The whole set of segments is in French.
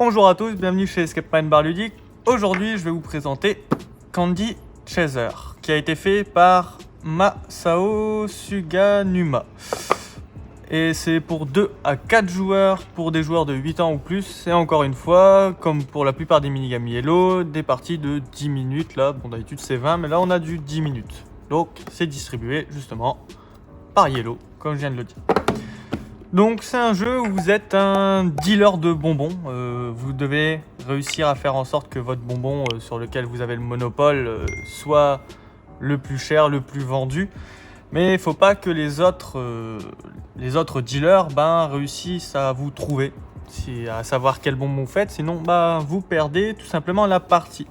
Bonjour à tous, bienvenue chez Escape Mind Bar Ludique. Aujourd'hui, je vais vous présenter Candy Chaser, qui a été fait par Masao Suganuma. Et c'est pour 2 à 4 joueurs, pour des joueurs de 8 ans ou plus. Et encore une fois, comme pour la plupart des minigames Yellow, des parties de 10 minutes. Là, bon d'habitude c'est 20, mais là on a du 10 minutes. Donc c'est distribué justement par Yellow, comme je viens de le dire. Donc c'est un jeu où vous êtes un dealer de bonbons. Vous devez réussir à faire en sorte que votre bonbon sur lequel vous avez le monopole soit le plus cher, le plus vendu. Mais il ne faut pas que les autres dealers réussissent à vous trouver, à savoir quel bonbon vous faites. Sinon vous perdez tout simplement la partie.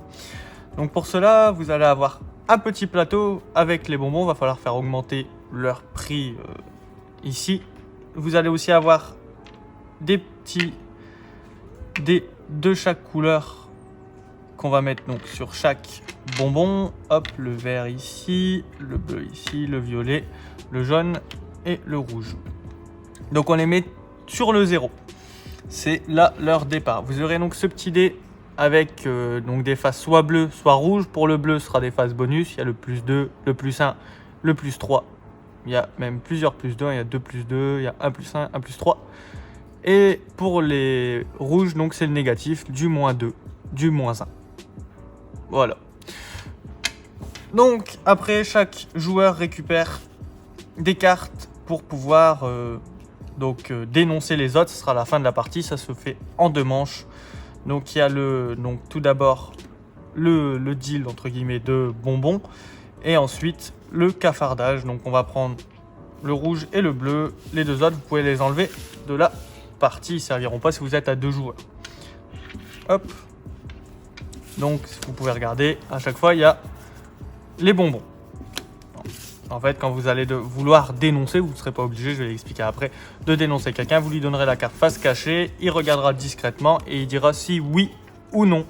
Donc pour cela, vous allez avoir un petit plateau avec les bonbons. Il va falloir faire augmenter leur prix ici. Vous allez aussi avoir des petits dés de chaque couleur qu'on va mettre donc sur chaque bonbon. Hop, le vert ici, le bleu ici, le violet, le jaune et le rouge. Donc on les met sur le 0. C'est là leur départ. Vous aurez donc ce petit dé avec donc des faces soit bleues, soit rouges. Pour le bleu, ce sera des faces bonus. Il y a le plus 2, le plus 1, le plus 3. Il y a même plusieurs plus 2, il y a 2 plus 2, il y a 1 plus 1, 1 plus 3. Et pour les rouges, donc c'est le négatif, du moins 2, du moins 1. Voilà. Donc après, chaque joueur récupère des cartes pour pouvoir dénoncer les autres. Ce sera la fin de la partie, ça se fait en 2 manches. Donc il y a tout d'abord le deal entre guillemets de bonbons. Et ensuite le cafardage, donc on va prendre le rouge et le bleu, les 2 autres vous pouvez les enlever de la partie, ils ne serviront pas si vous êtes à 2 joueurs. Hop, donc vous pouvez regarder, à chaque fois il y a les bonbons. En fait quand vous allez vouloir dénoncer, vous ne serez pas obligé, je vais l'expliquer après, de dénoncer quelqu'un, vous lui donnerez la carte face cachée, il regardera discrètement et il dira si oui ou non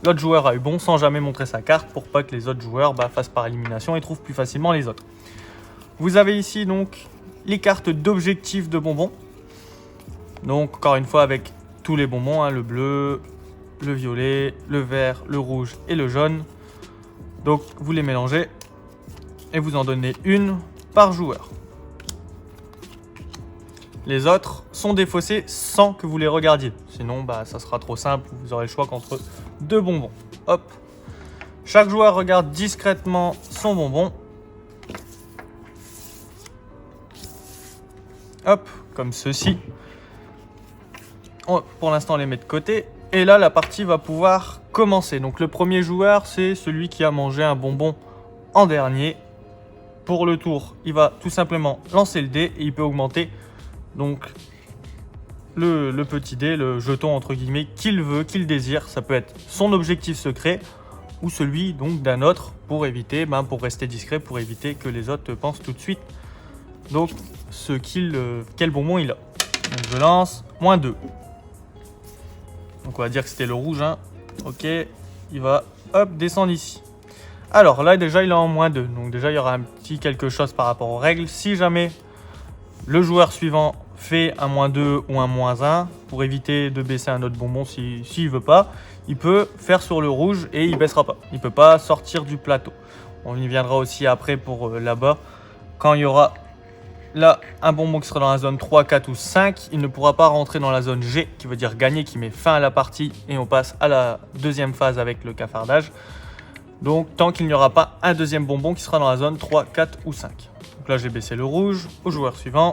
l'autre joueur a eu bon sans jamais montrer sa carte pour pas que les autres joueurs fassent par élimination et trouvent plus facilement les autres. Vous avez ici donc les cartes d'objectifs de bonbons. Donc encore une fois avec tous les bonbons, le bleu, le violet, le vert, le rouge et le jaune. Donc vous les mélangez et vous en donnez une par joueur. Les autres sont défaussés sans que vous les regardiez. Sinon, ça sera trop simple. Vous aurez le choix qu'entre 2 bonbons. Hop. Chaque joueur regarde discrètement son bonbon. Hop, comme ceci. Pour l'instant, on les met de côté. Et là, la partie va pouvoir commencer. Donc, le premier joueur, c'est celui qui a mangé un bonbon en dernier. Pour le tour, il va tout simplement lancer le dé et il peut augmenter donc le petit dé, le jeton entre guillemets qu'il veut, qu'il désire. Ça peut être son objectif secret ou celui donc d'un autre pour éviter, pour rester discret, pour éviter que les autres pensent tout de suite. Donc quel bonbon il a. Donc je lance moins 2. Donc on va dire que c'était le rouge. Ok, il va descendre ici. Alors là déjà il est en moins 2. Donc déjà il y aura un petit quelque chose par rapport aux règles. Si jamais le joueur suivant fait un moins 2 ou un moins 1, pour éviter de baisser un autre bonbon s'il veut pas, il peut faire sur le rouge et il baissera pas. Il peut pas sortir du plateau. On y viendra aussi après pour là-bas. Quand il y aura là un bonbon qui sera dans la zone 3, 4 ou 5, il ne pourra pas rentrer dans la zone G, qui veut dire gagner, qui met fin à la partie et on passe à la deuxième phase avec le cafardage. Donc tant qu'il n'y aura pas un deuxième bonbon qui sera dans la zone 3, 4 ou 5. Donc là j'ai baissé le rouge au joueur suivant.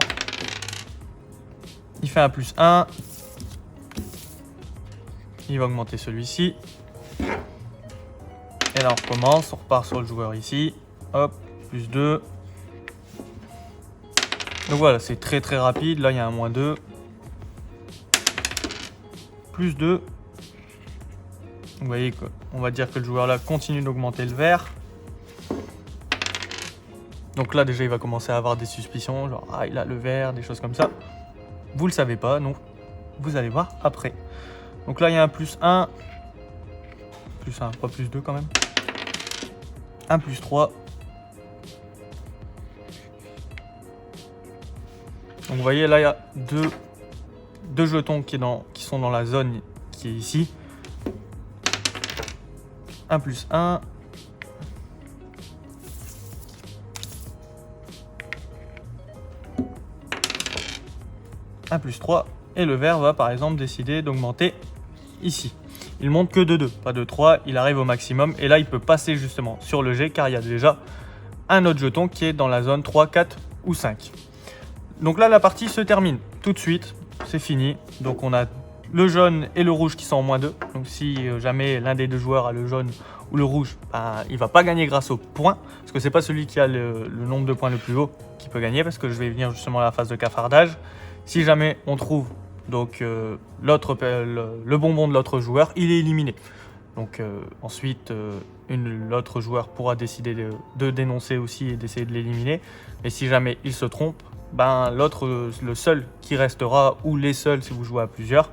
Il fait un plus 1. Il va augmenter celui-ci. Et là on recommence, on repart sur le joueur ici. Hop, plus 2. Donc voilà, c'est très très rapide. Là il y a un moins 2. Plus 2. Vous voyez qu'on va dire que le joueur là continue d'augmenter le vert. Donc là déjà il va commencer à avoir des suspicions, genre il a le vert, des choses comme ça. Vous le savez pas, donc vous allez voir après. Donc là il y a un plus 1. Plus 1, pas plus 2 quand même. Un plus 3. Donc vous voyez là il y a deux jetons qui sont dans la zone qui est ici. 1 plus 1. Un plus 3. Et le vert va par exemple décider d'augmenter ici. Il monte que de 2, pas de 3. Il arrive au maximum. Et là, il peut passer justement sur le G car il y a déjà un autre jeton qui est dans la zone 3, 4 ou 5. Donc là, la partie se termine tout de suite. C'est fini. Donc on a le jaune et le rouge qui sont en -2. Donc si jamais l'un des deux joueurs a le jaune ou le rouge, ben, il ne va pas gagner grâce aux points. Parce que c'est pas celui qui a le nombre de points le plus haut qui peut gagner. Parce que je vais venir justement à la phase de cafardage. Si jamais on trouve donc, le bonbon de l'autre joueur, il est éliminé. Donc ensuite, l'autre joueur pourra décider de dénoncer aussi et d'essayer de l'éliminer. Mais si jamais il se trompe, ben, le seul qui restera, ou les seuls si vous jouez à plusieurs,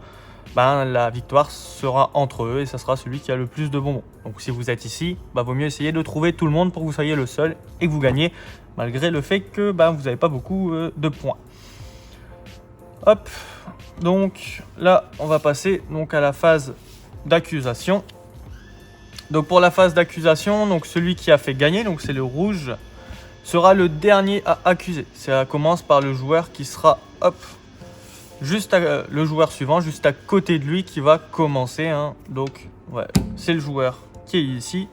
ben, la victoire sera entre eux et ça sera celui qui a le plus de bonbons. Donc si vous êtes ici, ben, vaut mieux essayer de trouver tout le monde pour que vous soyez le seul et que vous gagnez, malgré le fait que ben, vous n'avez pas beaucoup de points. Hop, donc là on va passer donc à la phase d'accusation. Donc pour la phase d'accusation, donc celui qui a fait gagner, donc c'est le rouge, sera le dernier à accuser. Ça commence par le joueur qui sera le joueur suivant, juste à côté de lui qui va commencer. Hein. Donc ouais, c'est le joueur qui est ici,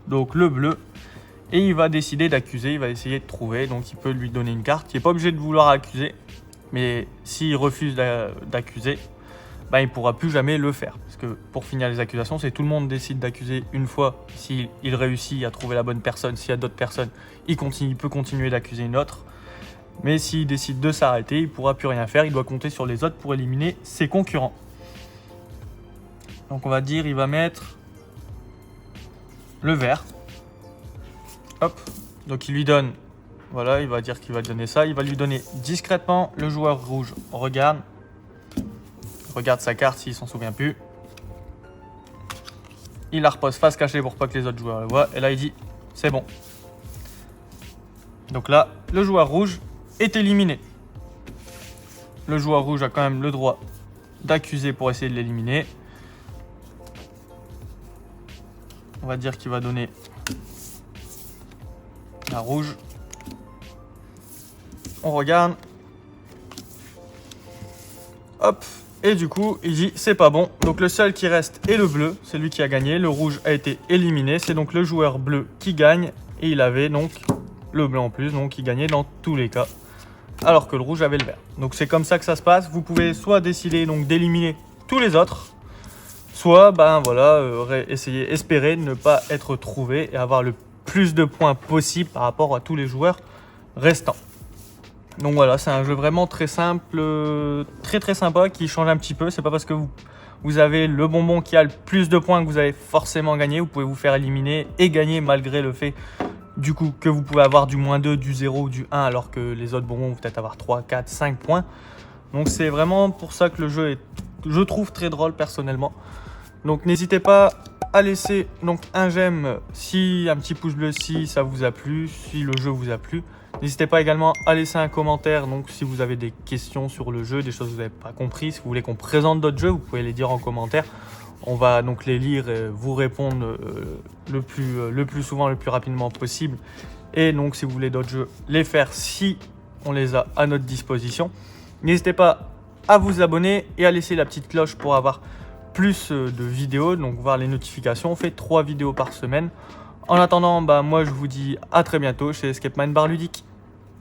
donc le bleu. Et il va décider d'accuser, il va essayer de trouver, donc il peut lui donner une carte. Il n'est pas obligé de vouloir accuser. Mais s'il refuse d'accuser, ben, il ne pourra plus jamais le faire. Parce que pour finir les accusations, c'est tout le monde décide d'accuser une fois. S'il réussit à trouver la bonne personne, s'il y a d'autres personnes, il peut continuer d'accuser une autre. Mais s'il décide de s'arrêter, il ne pourra plus rien faire. Il doit compter sur les autres pour éliminer ses concurrents. Donc on va dire, il va mettre le vert. Hop. Donc il lui donne... Voilà, il va dire qu'il va lui donner ça. Il va lui donner discrètement. Le joueur rouge regarde sa carte s'il s'en souvient plus. Il la repose face cachée pour pas que les autres joueurs le voient. Et là, il dit c'est bon. Donc là, le joueur rouge est éliminé. Le joueur rouge a quand même le droit d'accuser pour essayer de l'éliminer. On va dire qu'il va donner la rouge. On regarde. Hop. Et du coup, il dit c'est pas bon. Donc le seul qui reste est le bleu. C'est lui qui a gagné. Le rouge a été éliminé. C'est donc le joueur bleu qui gagne. Et il avait donc le bleu en plus. Donc il gagnait dans tous les cas. Alors que le rouge avait le vert. Donc c'est comme ça que ça se passe. Vous pouvez soit décider donc d'éliminer tous les autres. Soit ben voilà, espérer ne pas être trouvé et avoir le plus de points possible par rapport à tous les joueurs restants. Donc voilà, c'est un jeu vraiment très simple, très sympa, qui change un petit peu. C'est pas parce que vous avez le bonbon qui a le plus de points que vous allez forcément gagner. Vous pouvez vous faire éliminer et gagner malgré le fait du coup que vous pouvez avoir du -2, du 0 ou du 1 alors que les autres bonbons vont peut-être avoir 3, 4, 5 points. Donc c'est vraiment pour ça que le jeu est, je trouve, très drôle personnellement. Donc n'hésitez pas à laisser donc un j'aime, un petit pouce bleu si ça vous a plu, si le jeu vous a plu. N'hésitez pas également à laisser un commentaire donc si vous avez des questions sur le jeu, des choses que vous n'avez pas compris. Si vous voulez qu'on présente d'autres jeux, vous pouvez les dire en commentaire. On va donc les lire et vous répondre le plus souvent, le plus rapidement possible. Et donc si vous voulez d'autres jeux, les faire si on les a à notre disposition. N'hésitez pas à vous abonner et à laisser la petite cloche pour avoir plus de vidéos, donc voir les notifications. On fait 3 vidéos par semaine. En attendant, moi je vous dis à très bientôt chez Escape Mind Bar Ludique.